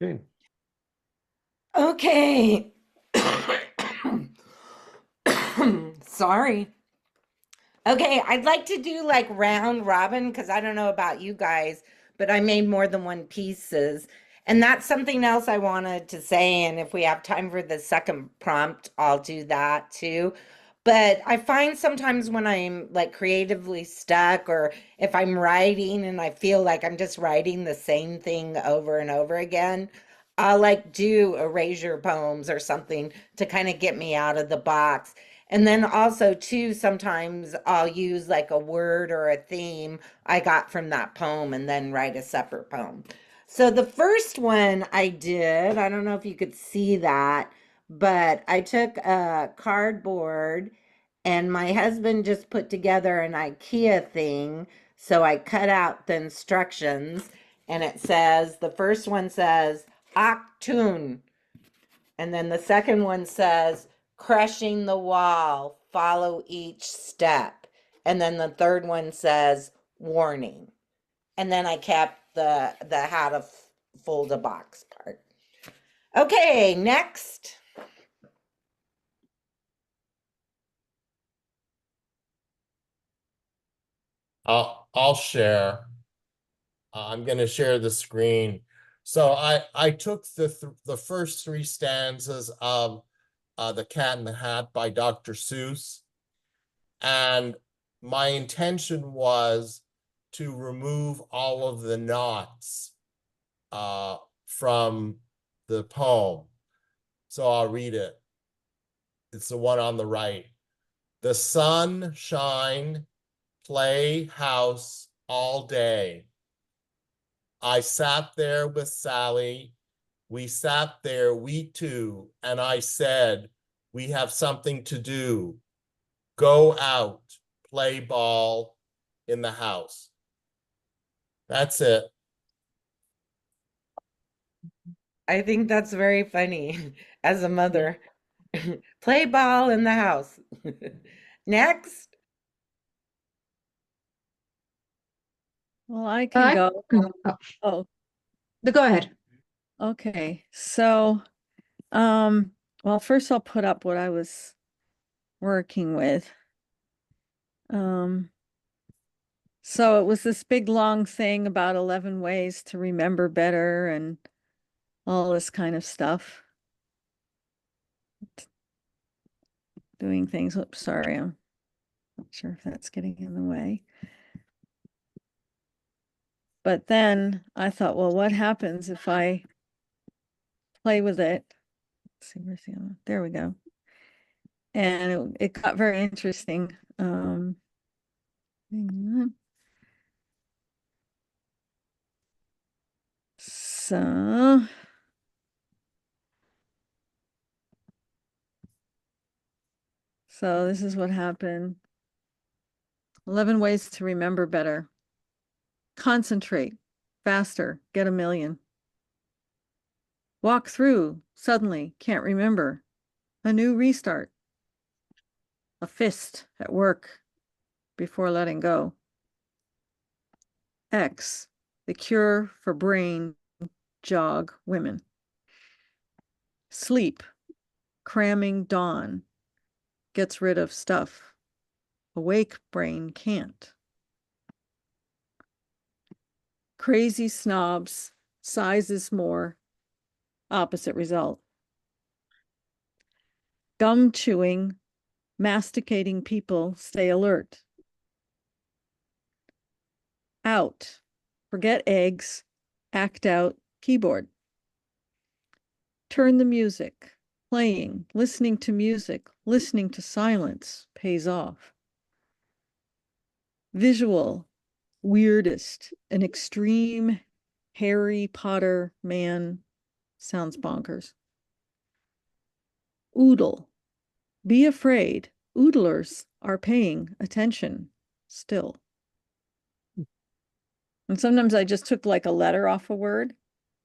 Okay. Okay. Sorry. Okay, I'd like to do like round robin because I don't know about you guys, but I made more than one pieces. And that's something else I wanted to say. And if we have time for the second prompt, I'll do that too. But I find sometimes when I'm like creatively stuck, or if I'm writing and I feel like I'm just writing the same thing over and over again, I'll like do erasure poems or something to kind of get me out of the box. And then also too, sometimes I'll use like a word or a theme I got from that poem and then write a separate poem. So the first one I did, I don't know if you could see that, but I took a cardboard and my husband just put together an IKEA thing. So I cut out the instructions and it says, the first one says, Octoon. And then the second one says, crushing the wall, follow each step. And then the third one says, warning. And then I kept the how to fold a box part. Okay, next. I'll share. I'm going to share the screen. So I took the first three stanzas of The Cat in the Hat by Dr. Seuss, and my intention was to remove all of the knots from the poem. So I'll read it. It's the one on the right. The sun shine, play house all day. I sat there with Sally. We sat there, we two, and I said, we have something to do. Go out, play ball in the house. That's it. I think that's very funny as a mother. Play ball in the house. Next. Well, I Uh, can I, go. oh, Oh, go ahead. okay. So, well, first I'll put up what I was working with. Um, so it was this big long thing about 11 ways to remember better and all this kind of stuff. Doing things. Oops, sorry, I'm not sure if that's getting in the way. But then I thought, well, what happens if I play with it? Let's see, where's the other one? There we go. And it got very interesting. Hang on. So this is what happened. 11 ways to remember better. Concentrate, faster, get a million. Walk through, suddenly, can't remember. A new restart. A fist at work before letting go. X, the cure for brain jog women. Sleep, cramming dawn, gets rid of stuff. Awake brain can't. Crazy snobs, size is more, opposite result. Gum chewing, masticating people stay alert. Out, forget eggs, act out, keyboard. Turn the music, playing, listening to music, listening to silence pays off. Visual, weirdest, an extreme Harry Potter man sounds bonkers. Oodle, be afraid, oodlers are paying attention still. And sometimes I just took like a letter off a word.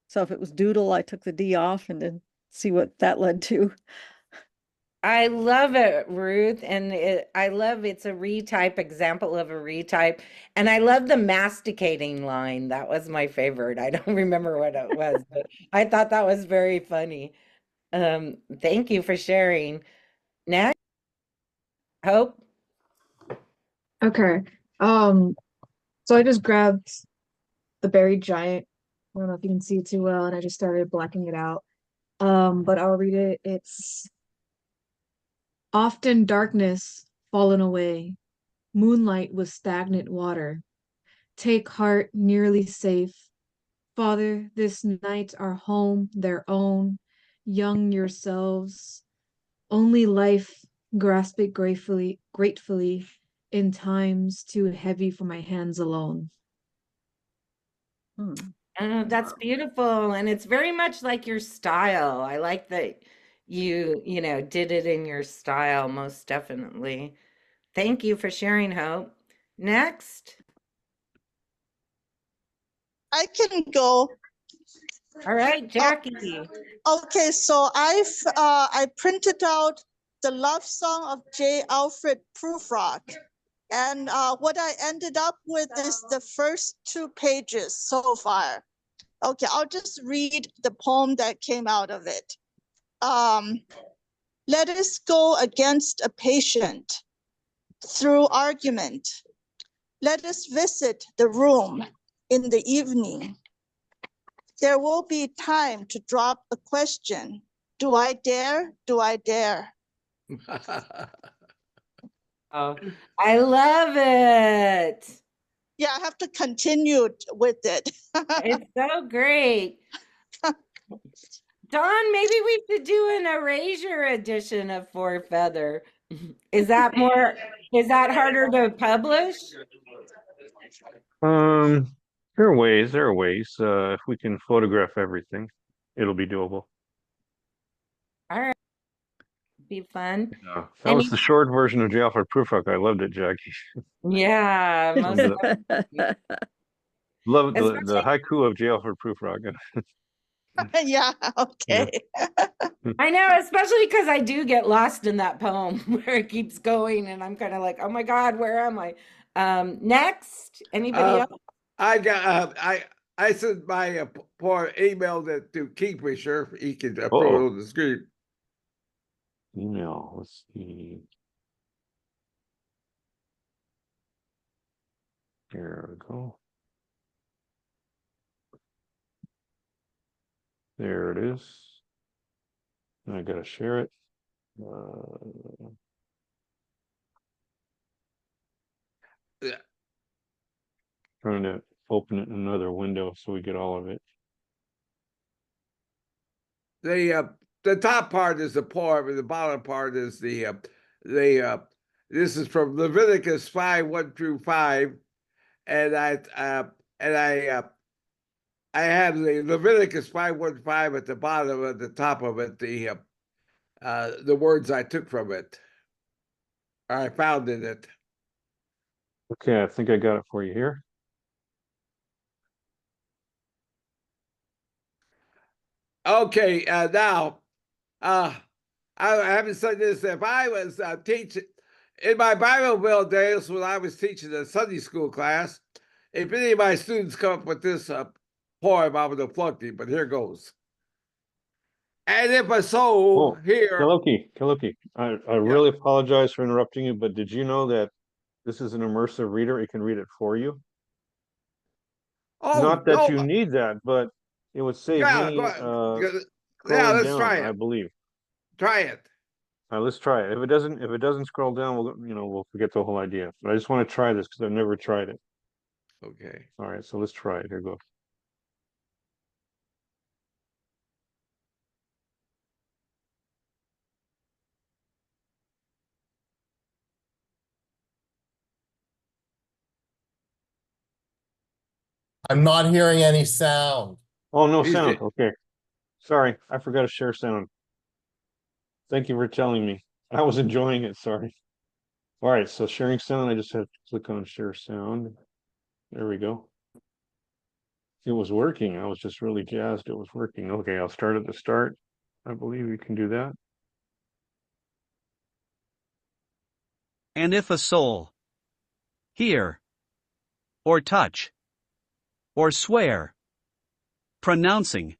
So if it was doodle, I took the D off and then see what that led to. I love it, Ruth, and I love it's a retype example of a retype, and I love the masticating line. That was my favorite. I don't remember what it was, but I thought that was very funny. Thank you for sharing. Next, Hope. Okay. Um, so I just grabbed the buried giant. I don't know if you can see it too well, and I just started blacking it out. But I'll read it. It's often darkness fallen away, moonlight with stagnant water. Take heart, nearly safe. Father, this night our home, their own, young yourselves. Only life, grasp it gratefully, in times too heavy for my hands alone. Oh, that's beautiful, and it's very much like your style. I like that you know, did it in your style, most definitely. Thank you for sharing, Hope. Next. I can go. All right, Jackie. Okay, so I printed out the love song of J. Alfred Prufrock. And what I ended up with is the first 2 pages so far. Okay, I'll just read the poem that came out of it. Let us go against a patient through argument. Let us visit the room in the evening. There will be time to drop a question. Do I dare? Do I dare? Oh, I love it. Yeah, I have to continue with it. It's so great. Dawn, maybe we should do an erasure edition of Four Feather. Is that is that harder to publish? Um, there are ways. There are ways. If we can photograph everything, it'll be doable. All right, be fun. Yeah, that was Any, the short version of J. Alfred Prufrock. I loved it, Jackie. yeah, most And, love the especially haiku of J. Alfred Prufrock. Yeah, Yeah. okay. I know, especially because I do get lost in that poem where it keeps going, and I'm kind of like, oh my God, where am I? Next, anybody else? I got I sent my poor emailed it to Kingfisher. He can throw it Oh, on the screen. email. Let's see. Here we go. There it is. I gotta share it. Yeah. Trying to open it in another window so we get all of it. The top part is the poem, and the bottom part is the this is from Leviticus 5:1 through 5, and I have the Leviticus 5:1 to 5 at the bottom. At the top of it, the words I took from it, or I found in it. Okay, I think I got it for you here. Okay, now I haven't said this. If I was teaching in my Bible days when I was teaching a Sunday school class, if any of my students come up with this poem, I'm going to flunk you. But here goes. And if a soul Oh, here, Kiloki, I yeah. really apologize for interrupting you, but did you know that this is an immersive reader? It can read it for you. Oh Not that no, you need that, but it would save yeah, me yeah, scrolling let's try down, I it. believe. Try it. Let's try it. If it doesn't scroll down, we'll forget the whole idea. But I just want to try this because I've never tried it. Okay. All right, so let's try it. Here goes. I'm not hearing any sound. Oh, no He's sound. get, Okay. Sorry, I forgot to share sound. Thank you for telling me. I was enjoying it. Sorry. All right, so sharing sound, I just have to click on share sound. There we go. It was working. I was just really jazzed. It was working. Okay, I'll start at the start. I believe you can do that. And if a soul hear, or touch, or swear, pronouncing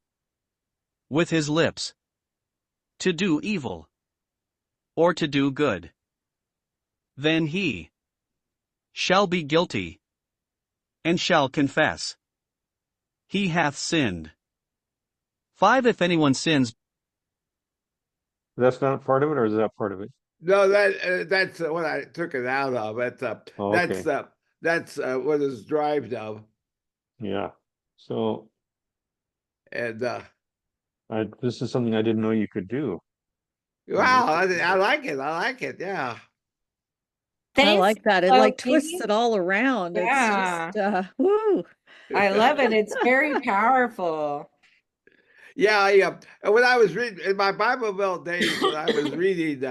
with his lips to do evil, or to do good, then he shall be guilty, and shall confess he hath sinned. 5. If anyone sins. That's not part of it, or is that part of it? No, that's what I took it out of. Oh, That's okay. that's what is derived of, Yeah. So and this is something I didn't know you could do. wow, I like it. I like it. Yeah. I Thanks, like that. It like twists Loki. it all around. Yeah. It's just, woo. I love it. It's very powerful. Yeah, yeah. And when I was reading in my Bible Belt days, when I was reading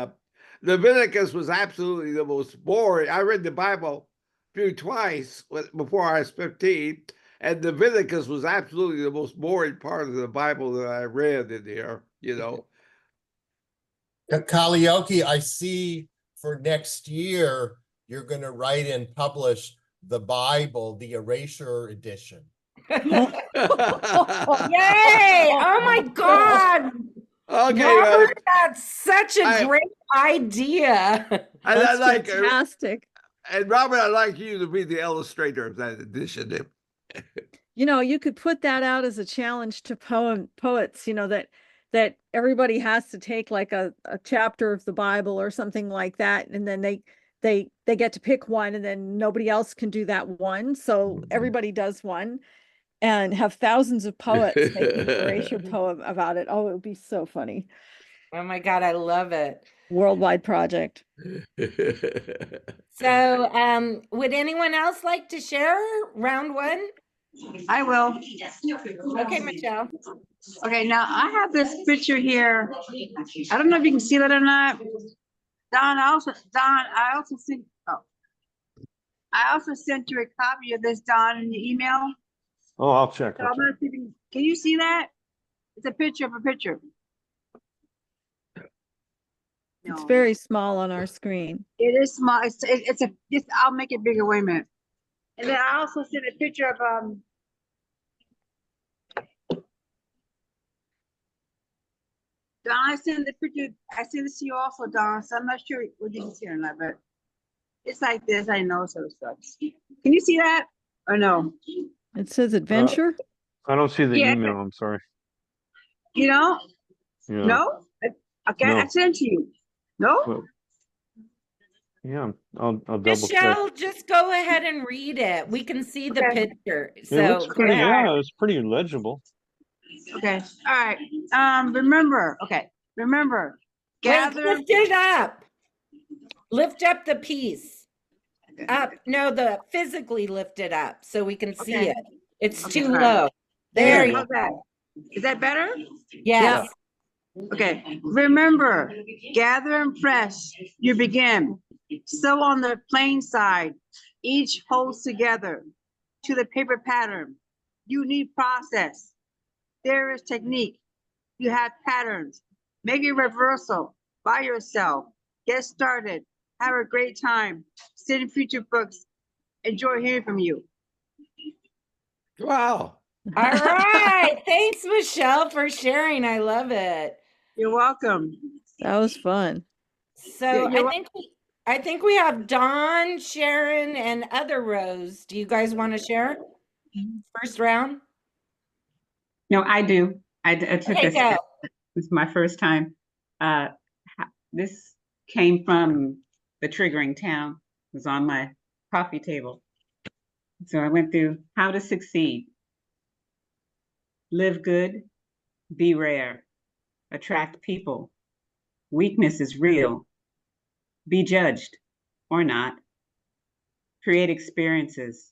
Leviticus was absolutely the most boring. I read the Bible through twice before I was 15, and Leviticus was absolutely the most boring part of the Bible that I read in here, you know. Kalioki, I see for next year, you're going to write and publish the Bible, the Erasure edition. Yay! Oh my God. Okay, Robert, that's such a I- great idea. I That's like fantastic. and Robert, I'd like you to be the illustrator of that edition. You know, you could put that out as a challenge to poets, you know, that everybody has to take like a chapter of the Bible or something like that, and then they get to pick one, and then nobody else can do that one. So everybody does one, and have thousands of poets making an erasure poem about it. Oh, it would be so funny. Oh my God, I love it. Worldwide project. So, would anyone else like to share round one? I will. Okay, Michelle. Okay, now I have this picture here. I don't know if you can see that or not. Don, I also sent you a copy of this, Don, in your email. Oh, I'll check. So I'm gonna see if can you see that? It's a picture of a picture. It's No. very small on our screen. It is small. I'll make it bigger. Wait a minute. And then I also sent a picture of Don, I sent the picture. I sent this to you also, Don. So I'm not sure what you can see or not, but it's like this. I know, so it sucks. Can you see that or no? It says adventure. I don't see the Yeah. email. I'm sorry. You know? Yeah. No? Okay, No. I sent to you. No? Well, yeah, I'll double check. Michelle, just go ahead and read it. We can see the Okay. picture. It So looks go pretty, ahead. yeah, it's pretty legible. Okay. All right. Remember. Wait, Gather. lift it up. Lift up the piece. Up. No, physically lift it up so we can see Okay. it. It's Okay, too all right. low. There you How's that? Is that better? Yes. Okay. Remember, gather and press. You begin. Sew on the plain side. Each holds together to the paper pattern. You need process. There is technique. You have patterns. Make a reversal by yourself. Get started. Have a great time. Sit in future books. Enjoy hearing from you. Wow. All right. Thanks, Michelle, for sharing. I love it. You're welcome. That was fun. So You're I think we have Dawn, Sharon, and other Rose. Do you guys want to share? First round? No, I do. I took Okay, this. go. This is my first time. This came from the triggering town. It was on my coffee table. So I went through how to succeed. Live good, be rare, attract people. Weakness is real. Be judged or not. Create experiences,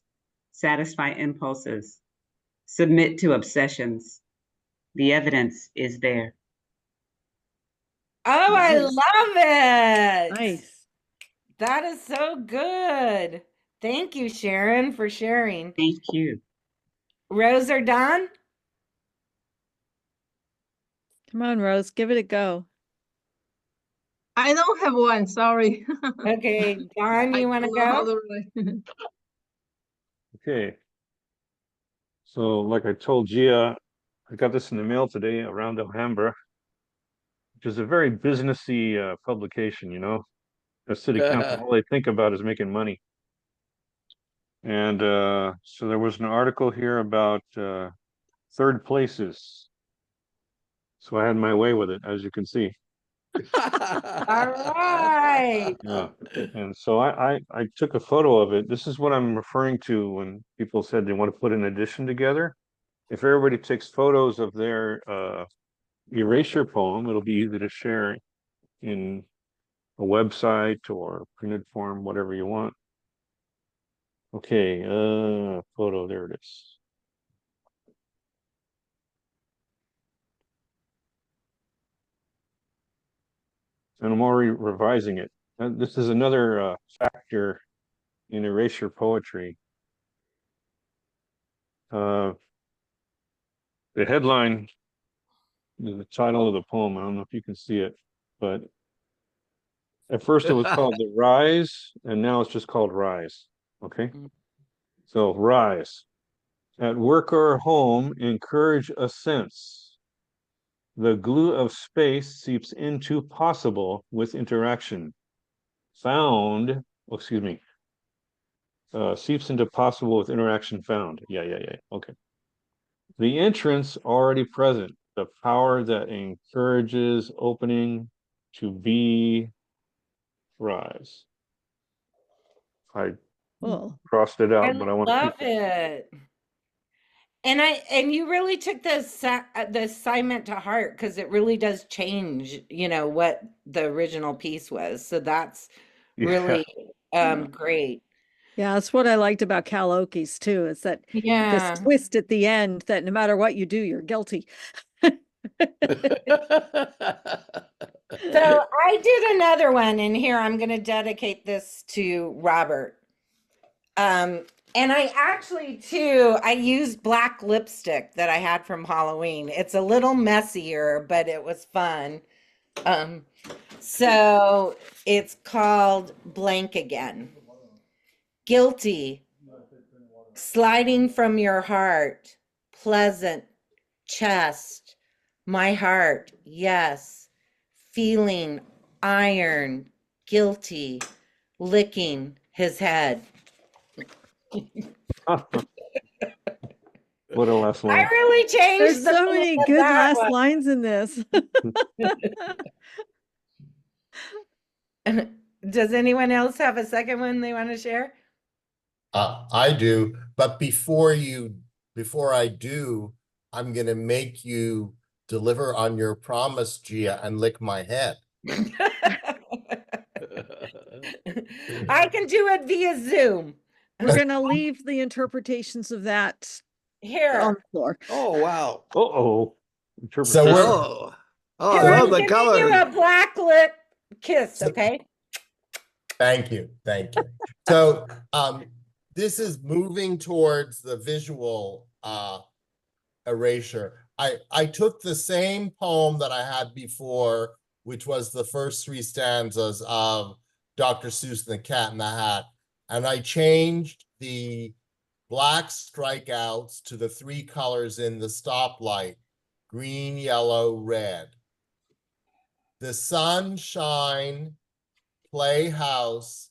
satisfy impulses, submit to obsessions. The evidence is there. Oh, I love it. Nice. That is so good. Thank you, Sharon, for sharing. Thank you. Rose or Dawn? Come on, Rose, give it a go. I don't have one, sorry. Okay, Don, I you want to don't know how go? to write. Okay. So like I told Gia, I got this in the mail today around Alhambra, which is a very businessy publication, you know. The city council, all they think about is making money. And so there was an article here about third places. So I had my way with it, as you can see. All right. Yeah. And so I took a photo of it. This is what I'm referring to when people said they want to put an edition together. If everybody takes photos of their erasure poem, it'll be easy to share in a website or printed form, whatever you want. Okay, photo, there it is. And I'm already revising it. This is another factor in erasure poetry. The headline is the title of the poem. I don't know if you can see it, but at first it was called The Rise, and now it's just called Rise. Okay. So rise. At work or home, encourage a sense. The glue of space seeps into possible with interaction. Found, oh, excuse me, seeps into possible with interaction found. Yeah. Okay. The entrance already present, the power that encourages opening to be rise. I Cool. crossed it I out, but I want to love keep it. it. And you really took the assignment to heart because it really does change, what the original piece was. So that's Yeah. really great. Yeah, that's what I liked about karaoke's too, is that this Yeah. twist at the end that no matter what you do, you're guilty. So I did another one, and here I'm going to dedicate this to Robert. And I actually too, I used black lipstick that I had from Halloween. It's a little messier, but it was fun. So it's called Blank Again. Guilty, sliding from your heart, pleasant, chest, my heart, yes, feeling, iron, guilty, licking his head. What a last I line. really changed There's the so meaning many of good that last one. lines in this. Does anyone else have a second one they want to share? I do, but before I do, I'm gonna make you deliver on your promise, Gia, and lick my head. I can do it via Zoom. We're going to leave the interpretations of that on Here. the floor. Oh, wow. Uh-oh. So we're Oh, I Here, love I'm the giving you colors. a black lip kiss, okay? thank you. So this is moving towards the visual erasure. I took the same poem that I had before, which was the first three stanzas of Dr. Seuss and the Cat in the Hat, and I changed the black strikeouts to the three colors in the stoplight: green, yellow, red. The sunshine, playhouse.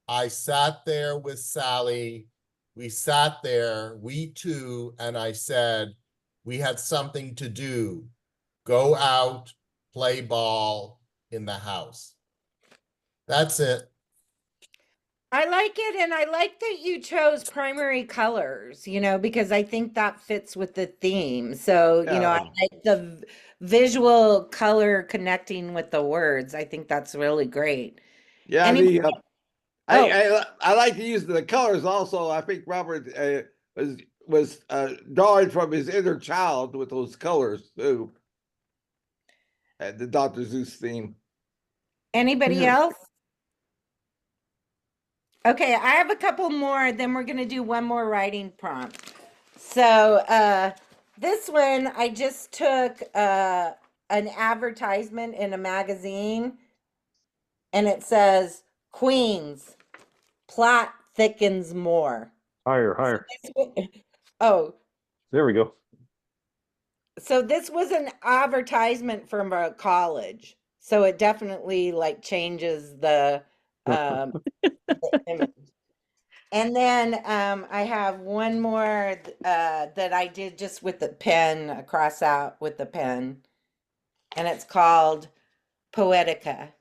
I sat there with Sally. We sat there, we two, and I said, we had something to do. Go out, play ball in the house. That's it. I like it, and I like that you chose primary colors, because I think that fits with the theme. So, I Yeah. like the visual color connecting with the words. I think that's really great. Yeah, Anybody- I like to use the colors also. I think Robert was drawing from his inner child with those colors too. And the Dr. Zeus theme. Anybody Yeah. else? Okay, I have a couple more, then we're gonna do one more writing prompt. So this one, I just took an advertisement in a magazine and it says, Queens, plot thickens more. Higher, higher. Oh, There we go. so this was an advertisement from a college. So it definitely like changes the image. And then I have one more that I did just with the pen, cross out with the pen, and it's called Poetica.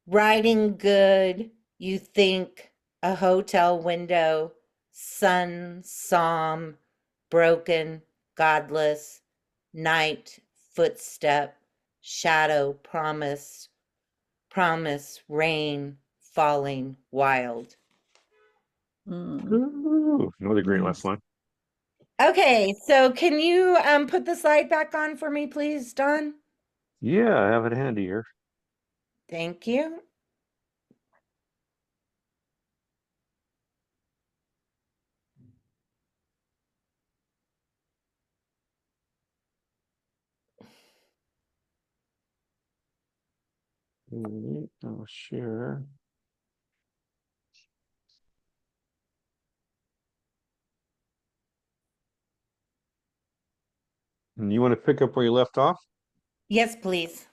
Writing good, you think a hotel window, sun, psalm, broken, godless, night, footstep, shadow, promise, promise, rain, falling, wild. Ooh, another great last line. Okay, so can you put the slide back on for me, please, Don? Yeah, I have it handy here. Thank you. I'll share. And you want to pick up where you left off? Yes, please.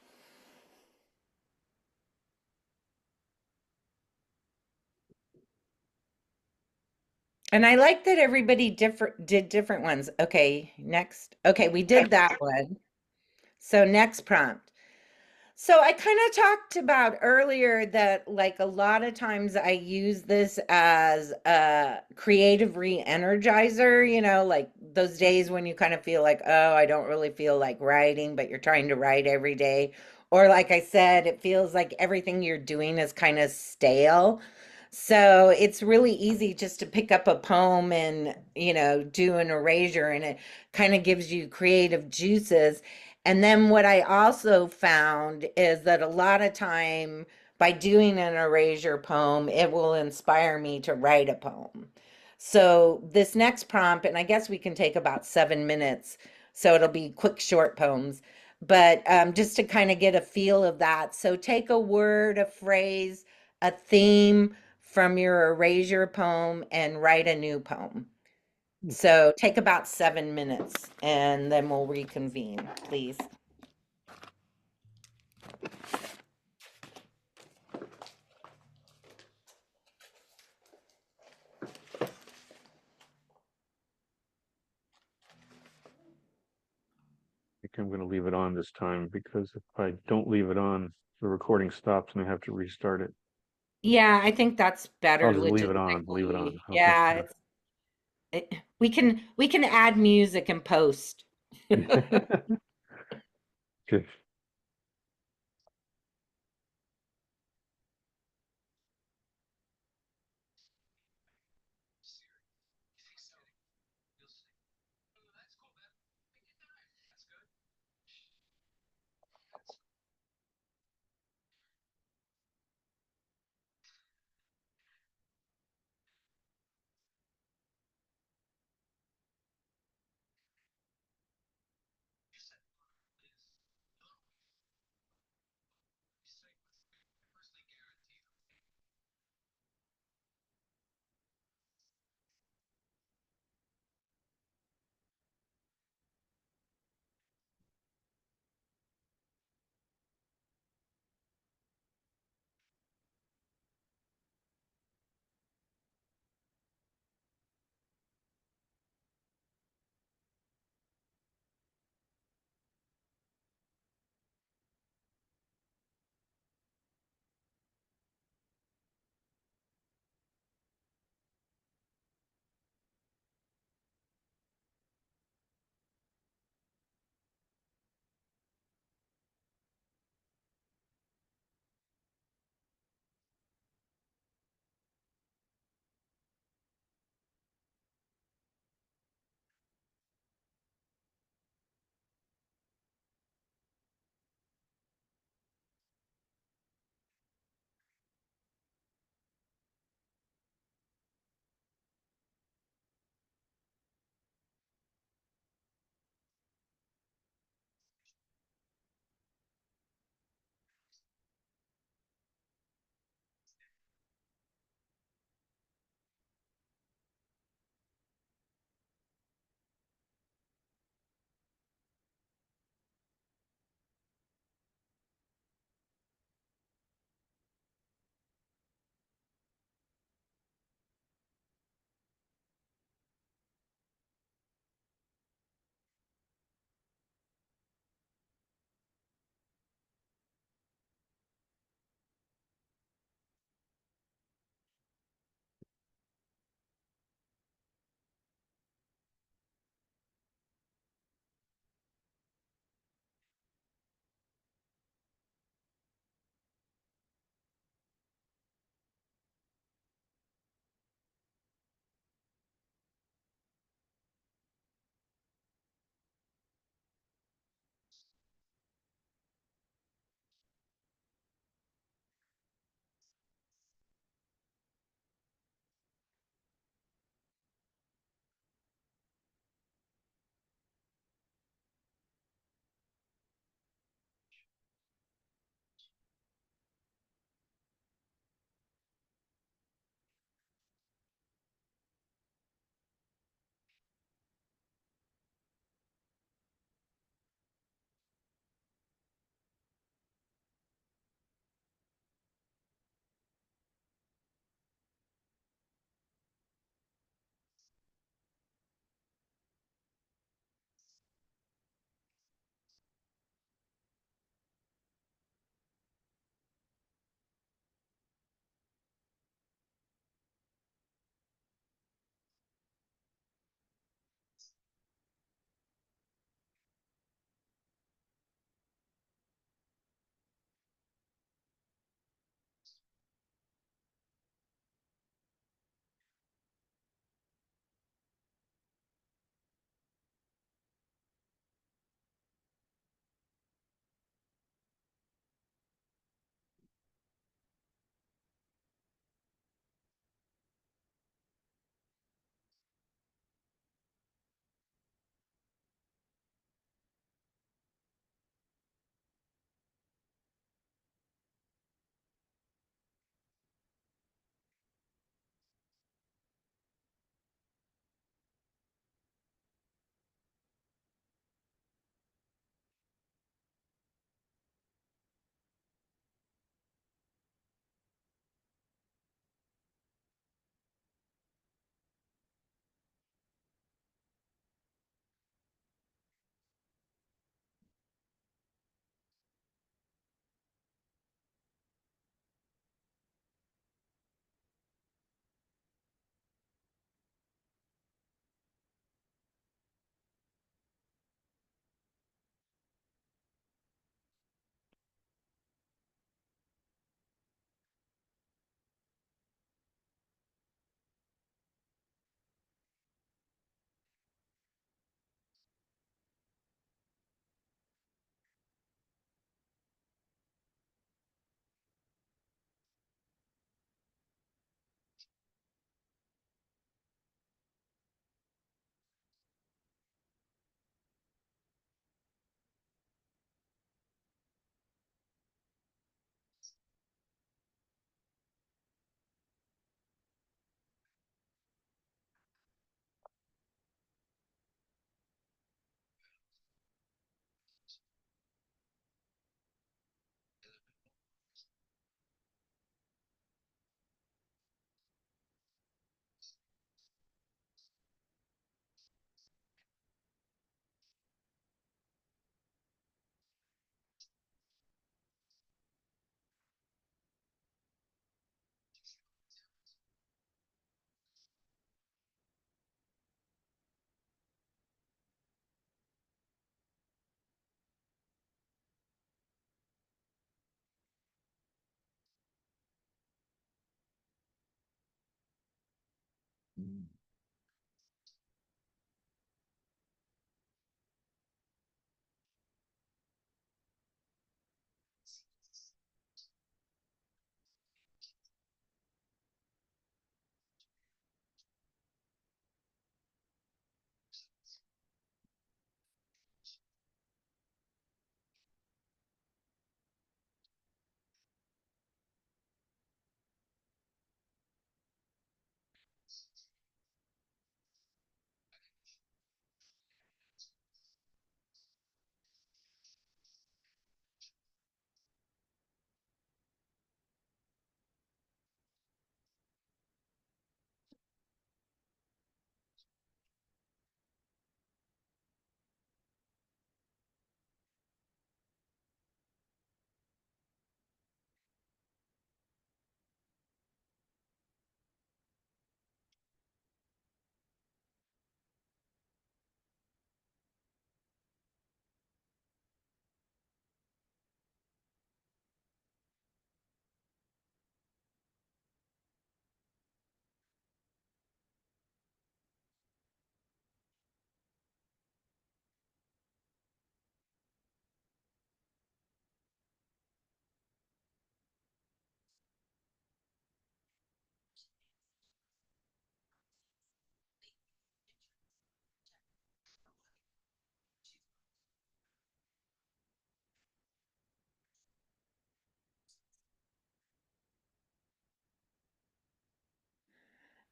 And I like that everybody did different ones. Okay, next. Okay, we did that one. So next prompt. So I kind of talked about earlier that like a lot of times I use this as a creative re-energizer, you know, like those days when you kind of feel like, oh, I don't really feel like writing, but you're trying to write every day. Or like I said, it feels like everything you're doing is kind of stale. So it's really easy just to pick up a poem and, you know, do an erasure, and it kind of gives you creative juices. And then what I also found is that a lot of time by doing an erasure poem, it will inspire me to write a poem. So this next prompt, and I guess we can take about 7 minutes, so it'll be quick, short poems, but just to kind of get a feel of that. So take a word, a phrase, a theme from your erasure poem and write a new poem. So take about 7 minutes and then we'll reconvene, please. I think I'm going to leave it on this time because if I don't leave it on, the recording stops and I have to restart it. Yeah, I think that's better I'll just leave it on. Leave it on. logistically. Okay. Yeah, we can add music and post. Okay.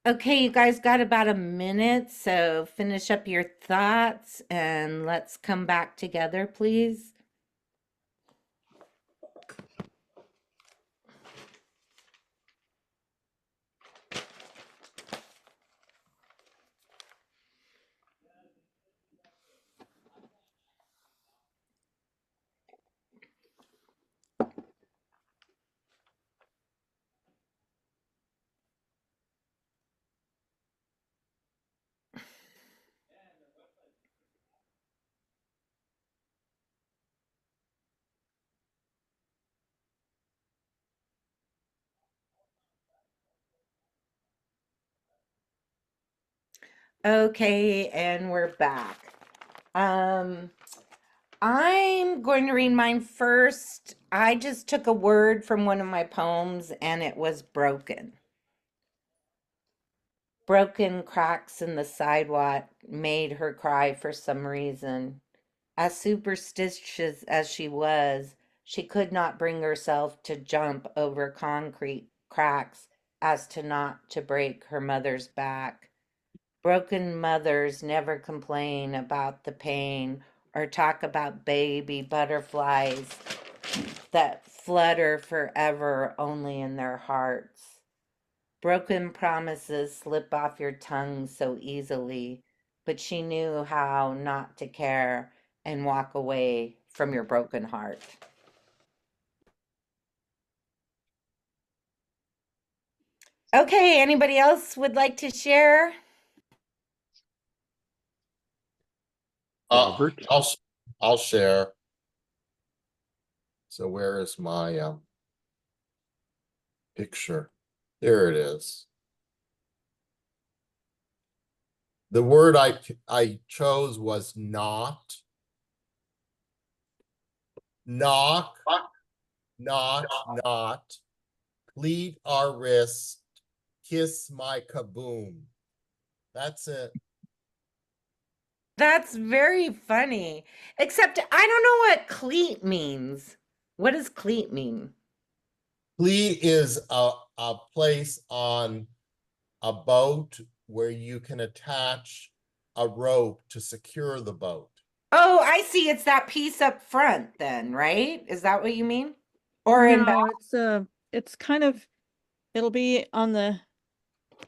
Okay, you guys got about a minute, so finish up your thoughts and let's come back together, please. Okay, and we're back. I'm going to read mine first. I just took a word from one of my poems and it was broken. Broken cracks in the sidewalk made her cry for some reason. As superstitious as she could not bring herself to jump over concrete cracks as to not to break her mother's back. Broken mothers never complain about the pain or talk about baby butterflies that flutter forever only in their hearts. Broken promises slip off your tongue so easily, but she knew how not to care and walk away from your broken heart. Okay, anybody else would like to share? Robert. I'll share. So where is my picture? There it is. The word I chose was not. Knock, not. Pleat our wrist, kiss my kaboom. That's it. That's very funny. Except I don't know what cleat means. What does cleat mean? Pleat is a place on a boat where you can attach a rope to secure the boat. Oh, I see. It's that piece up front then, right? Is that what you mean? Or in back? No, it's kind of, it'll be on the,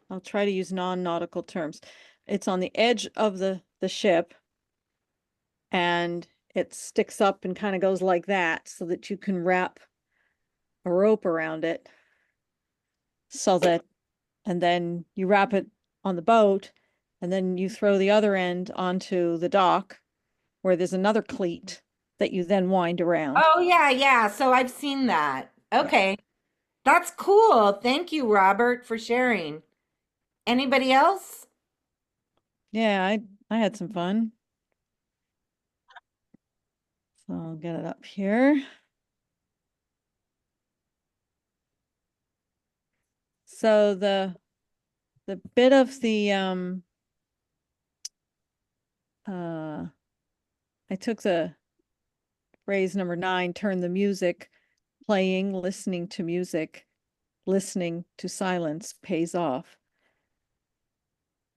I'll try to use non-nautical terms. It's on the edge of the ship and it sticks up and kind of goes like that so that you can wrap a rope around it so that, and then you wrap it on the boat and then you throw the other end onto the dock where there's another cleat that you then wind around. Oh, yeah. So I've seen that. Okay. That's cool. Thank you, Robert, for sharing. Anybody else? Yeah, I had some fun. So I'll get it up here. So the bit of the I took the phrase number 9, turn the music, playing, listening to music, listening to silence pays off.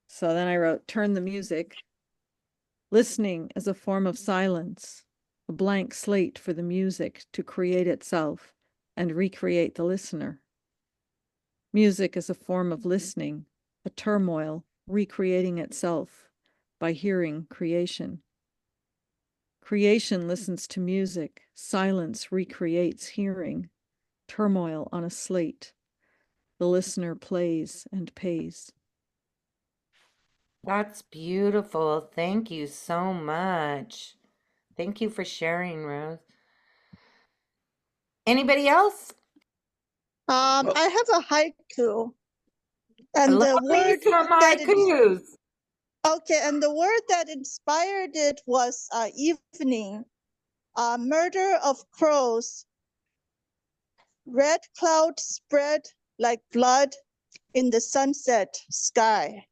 So then I wrote, turn the music, listening as a form of silence, a blank slate for the music to create itself and recreate the listener. Music is a form of listening, a turmoil recreating itself by hearing creation. Creation listens to music, silence recreates hearing, turmoil on a slate. The listener plays and pays. That's beautiful. Thank you so much. Thank you for sharing, Rose. Anybody else? I have a haiku. I And love the me word some that haikus. okay, and the word that inspired it was evening. Murder of crows. Red clouds spread like blood in the sunset sky.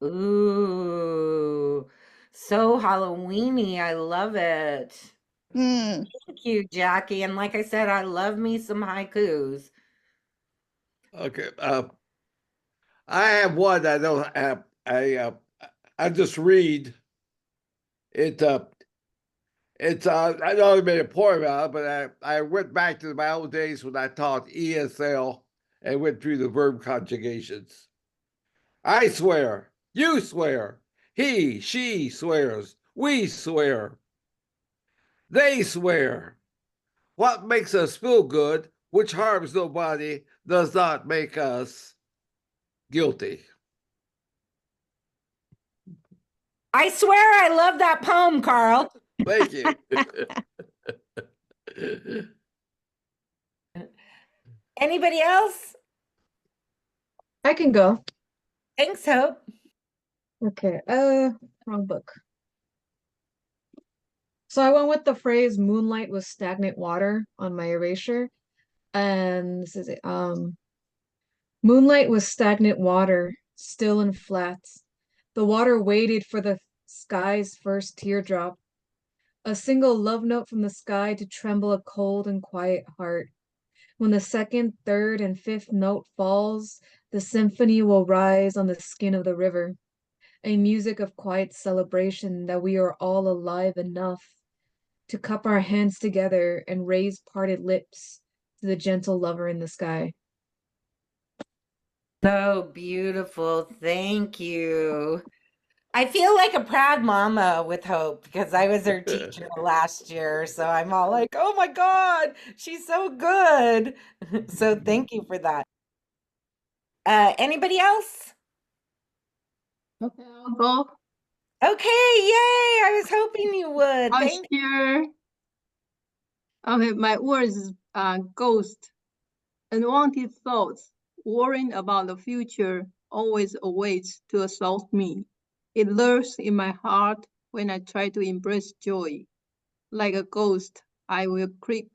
Ooh, so Halloweeny. I love it. Hmm. Thank you, Jackie. And like I said, I love me some haikus. Okay. I have one. I don't have. I just read it. It's I know I made a point about it, but I went back to my old days when I taught ESL and went through the verb conjugations. I swear, you swear, he, she swears, we swear, they swear. What makes us feel good, which harms nobody, does not make us guilty. I swear I love that poem, Carl. Thank you. Anybody else? I can go. Thanks, Hope. Okay, wrong book. So I went with the phrase moonlight was stagnant water on my erasure. And this is it. Moonlight was stagnant water, still and flat. The water waited for the sky's first teardrop. A single love note from the sky to tremble a cold and quiet heart. When the second, third, and fifth note falls, the symphony will rise on the skin of the river. A music of quiet celebration that we are all alive enough to cup our hands together and raise parted lips to the gentle lover in the sky. So beautiful. Thank you. I feel like a proud mama with Hope because I was her teacher last year. So I'm all like, oh my God, she's so good. So thank you for that. Anybody else? Okay, I'll go. Okay, yay. I was hoping you would. I'm Thank sure. Okay, my words is ghost. Unwanted thoughts, worrying about the future, always awaits to assault me. It lurks in my heart when I try to embrace joy. Like a ghost, it will creep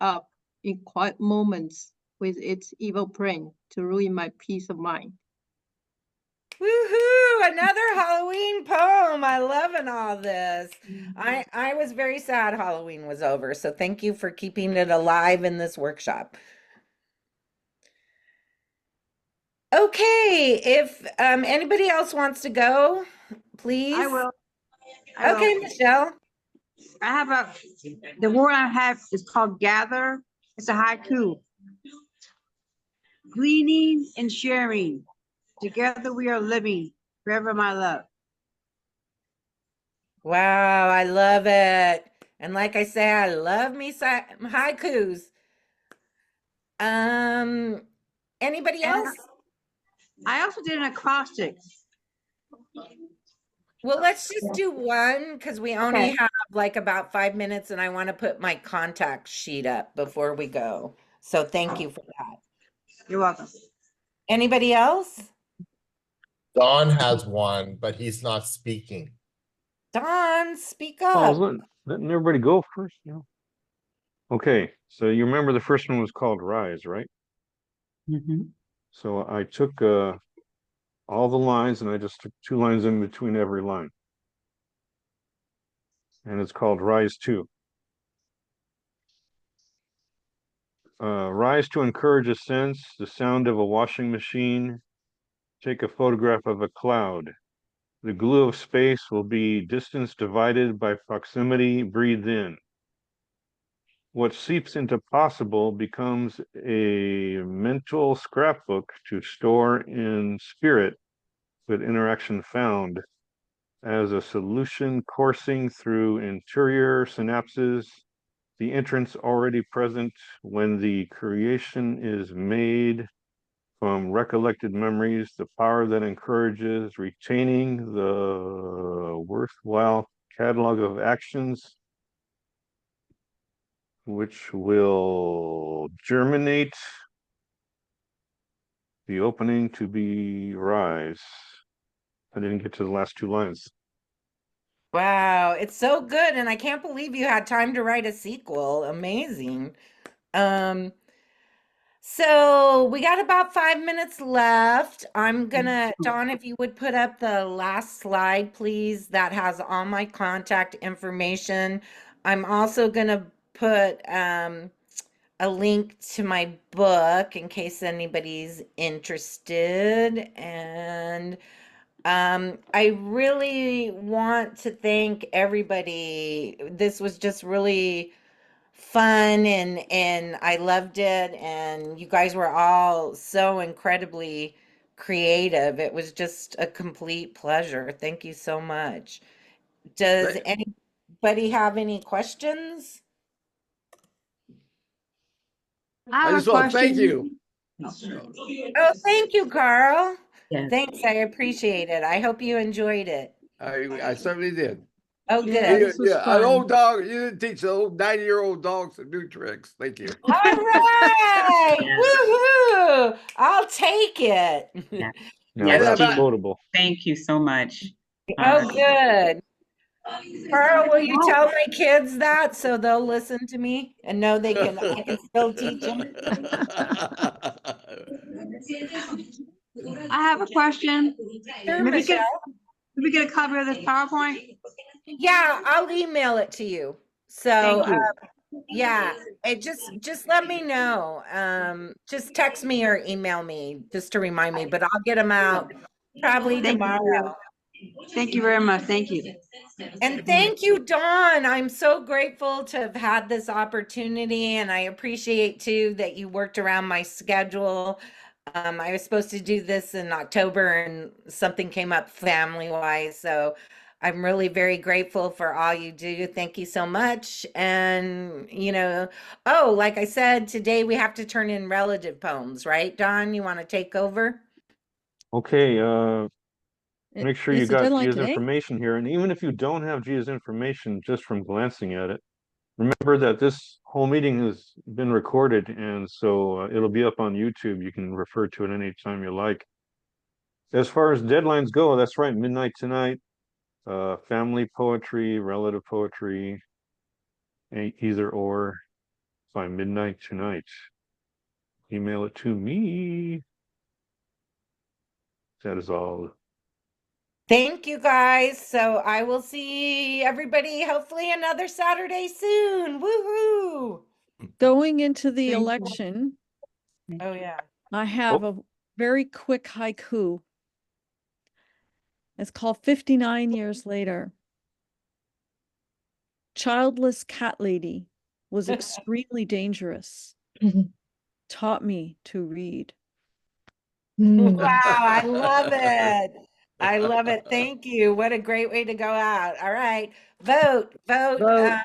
up in quiet moments with its evil plan to ruin my peace of mind. Woohoo! Another Halloween poem. I loving all this. I was very sad Halloween was over, so thank you for keeping it alive in this workshop. Okay, if anybody else wants to go, please. I will. Okay, Michelle. I have the word I have is called gather. It's a haiku. Gleaning and sharing. Together we are living. Forever my love. Wow, I love it. And like I say, I love me some haikus. Anybody And else? I also did an acrostic. Well, let's just do one because we only Okay. have like about 5 minutes and I want to put my contact sheet up before we go. So thank you for that. You're welcome. Anybody else? Don has one, but he's not speaking. Don, speak Oh, I was up. letting everybody go first, you know. Okay, so you remember the first one was called Rise, right? Mhm. So I took all the lines and I just took 2 lines in between every line. And it's called Rise 2. Rise to encourage a sense, the sound of a washing machine. Take a photograph of a cloud. The glue of space will be distance divided by proximity. Breathe in. What seeps into possible becomes a mental scrapbook to store in spirit with interaction found as a solution coursing through interior synapses, the entrance already present when the creation is made from recollected memories, the power that encourages retaining the worthwhile catalog of actions which will germinate the opening to be rise. I didn't get to the last 2 lines. Wow, it's so good, and I can't believe you had time to write a sequel. Amazing. Um, so we got about 5 minutes left. I'm gonna, Dawn, if you would put up the last slide, please, that has all my contact information. I'm also gonna put a link to my book in case anybody's interested. And I really want to thank everybody. This was just really fun and I loved it, and you guys were all so incredibly creative. It was just a complete pleasure. Thank you so much. Does anybody have any questions? I I have just a want to thank question. you. Oh, thank you, Carl. Yes. Thanks, I appreciate it. I hope you enjoyed it. I certainly did. Oh, Yeah, good. this was An fun. old dog. You didn't teach an old 90-year-old dog some new tricks. Thank you. All right. Yes. Woohoo. I'll take it. Yeah. Now Yes, that's about- quotable. Thank you so much. Oh, good. Carl, will you Oh. tell my kids that so they'll listen to me and know I can still teach them? I have a question. Sure, Maybe Michelle. we get a copy of this PowerPoint? Yeah, I'll email it to you. So, Thank you. yeah, just let me know. Just text me or email me just to remind me, but I'll get them out probably Thank tomorrow. you. Thank you very much. Thank you. And thank you, Dawn. I'm so grateful to have had this opportunity, and I appreciate too that you worked around my schedule. I was supposed to do this in October, and something came up family-wise, so I'm really very grateful for all you do. Thank you so much. And oh, like I said, today we have to turn in relative poems, right, Dawn? You want to take over? Okay, make sure you Is the got deadline Gia's today? information here. And even if you don't have Gia's information just from glancing at it, remember that this whole meeting has been recorded, and so it'll be up on YouTube. You can refer to it anytime you like. As far as deadlines go, that's right, midnight tonight. Family poetry, relative poetry, either or by midnight tonight. Email it to me. That is all. Thank you guys. So I will see everybody hopefully another Saturday soon. Woohoo! Going into the Thank you. election, Oh yeah. I have a very quick haiku. It's called 59 Years Later. Childless cat lady was extremely dangerous. Taught me to read. Wow, I love it. I love it. Thank you. What a great way to go out. All right. Vote, vote. Vote.